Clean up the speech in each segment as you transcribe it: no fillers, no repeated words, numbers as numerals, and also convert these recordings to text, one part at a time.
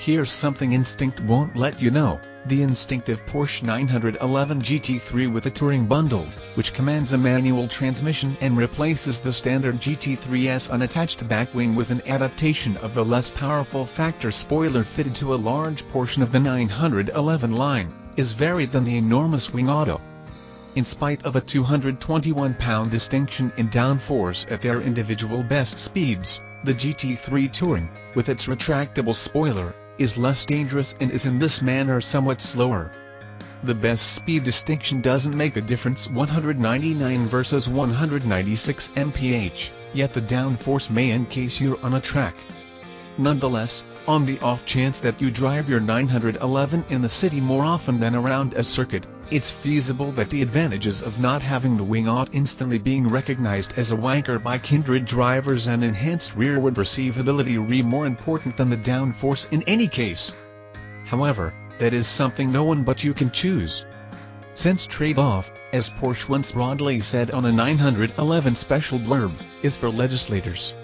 Here's something instinct won't let you know: the instinctive Porsche 911 GT3 with a Touring bundle, which commands a manual transmission and replaces the standard GT3's unattached backwing with an adaptation of the less powerful factor spoiler fitted to a large portion of the 911 line, is varied than the enormous wing auto. In spite of a 221-pound distinction in downforce at their individual best speeds, the GT3 Touring, with its retractable spoiler, is less dangerous and is in this manner somewhat slower. The best speed distinction doesn't make a difference, 199 versus 196 mph, yet the downforce may in case you're on a track. Nonetheless, on the off chance that you drive your 911 in the city more often than around a circuit, it's feasible that the advantages of not having the wing out instantly being recognized as a wanker by kindred drivers and enhanced rearward perceivability are more important than the downforce in any case. However, that is something no one but you can choose. Since trade-off, as Porsche once broadly said on a 911 special blurb, is for legislators.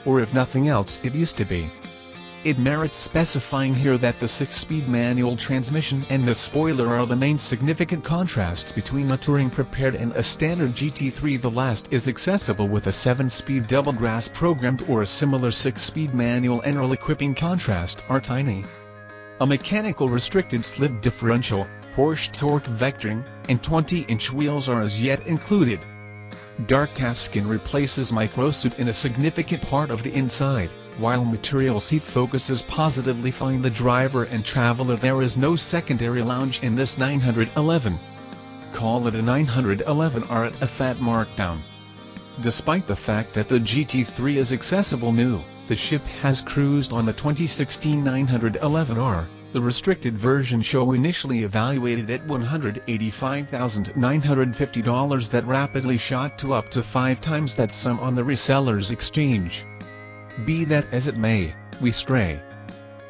Or if nothing else, it used to be. It merits specifying here that the 6-speed manual transmission and the spoiler are the main significant contrasts between a Touring-prepared and a standard GT3. The last is accessible with a 7-speed double gas programmed or a similar 6-speed manual, and all equipping contrast are tiny. A mechanical restricted slip differential, Porsche torque vectoring, and 20-inch wheels are as yet included. Dark calfskin replaces microsuit in a significant part of the inside, while material seat focuses positively find the driver and traveler. There is no secondary lounge in this 911. Call it a 911 or at a fat markdown. Despite the fact that the GT3 is accessible new, the ship has cruised on the 2016 911R. The restricted version show initially evaluated at $185,950 that rapidly shot to up to 5 times that sum on the reseller's exchange. Be that as it may, we stray.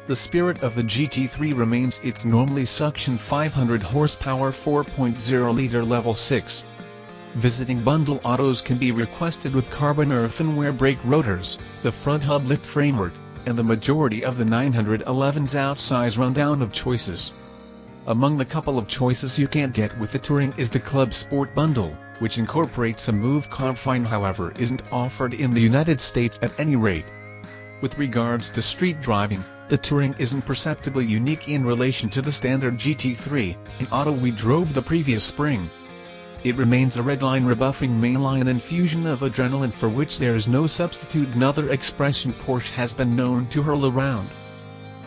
The spirit of the GT3 remains its normally suction 500 horsepower 4.0-liter level 6. Visiting bundle autos can be requested with carbon earthenware brake rotors, the front hub lift framework, and the majority of the 911's outsize rundown of choices. Among the couple of choices you can't get with the Touring is the Club Sport bundle, which incorporates a move confine, however isn't offered in the United States at any rate. With regards to street driving, the Touring isn't perceptibly unique in relation to the standard GT3, an auto we drove the previous spring. It remains a redline rebuffing mainline infusion of adrenaline for which there is no substitute, another expression Porsche has been known to hurl around.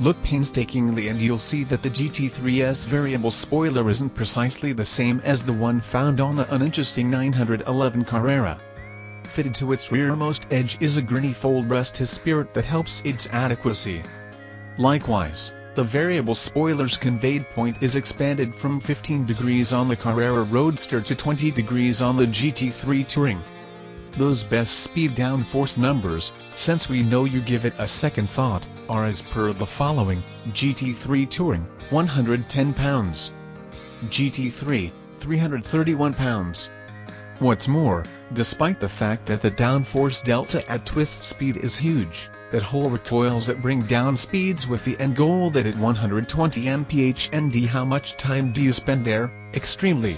Look painstakingly and you'll see that the GT3's variable spoiler isn't precisely the same as the one found on the uninteresting 911 Carrera. Fitted to its rearmost edge is a grinny fold rest, his spirit that helps its adequacy. Likewise, the variable spoiler's conveyed point is expanded from 15 degrees on the Carrera Roadster to 20 degrees on the GT3 Touring. Those best speed downforce numbers, since we know you give it a second thought, are as per the following: GT3 Touring, 110 pounds. GT3, 331 pounds. What's more, despite the fact that the downforce delta at twist speed is huge, that whole recoils that bring down speeds with the end goal that at 120 mph nd how much time do you spend there? Extremely.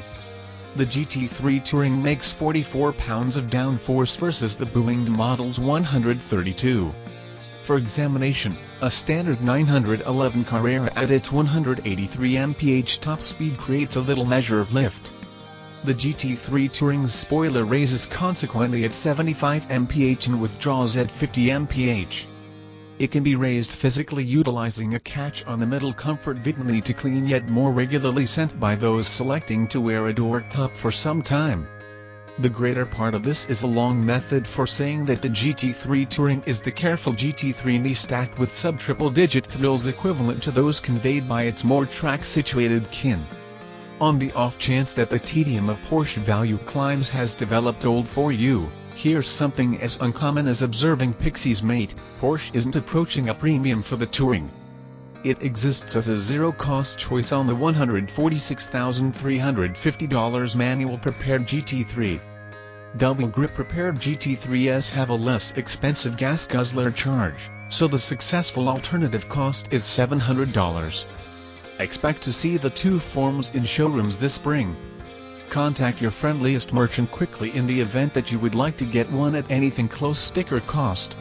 The GT3 Touring makes 44 pounds of downforce versus the Boeing model's 132. For examination, a standard 911 Carrera at its 183 mph top speed creates a little measure of lift. The GT3 Touring's spoiler raises consequently at 75 mph and withdraws at 50 mph. It can be raised physically utilizing a catch on the middle comfort vitally to clean yet more regularly sent by those selecting to wear a dork top for some time. The greater part of this is a long method for saying that the GT3 Touring is the careful GT3 knee stacked with sub-triple-digit thrills equivalent to those conveyed by its more track-situated kin. On the off chance that the tedium of Porsche value climbs has developed old for you, here's something as uncommon as observing Pixie's mate: Porsche isn't approaching a premium for the Touring. It exists as a zero-cost choice on the $146,350 manual prepared GT3. Double grip prepared GT3s have a less expensive gas guzzler charge, so the successful alternative cost is $700. Expect to see the two forms in showrooms this spring. Contact your friendliest merchant quickly in the event that you would like to get one at anything close sticker cost.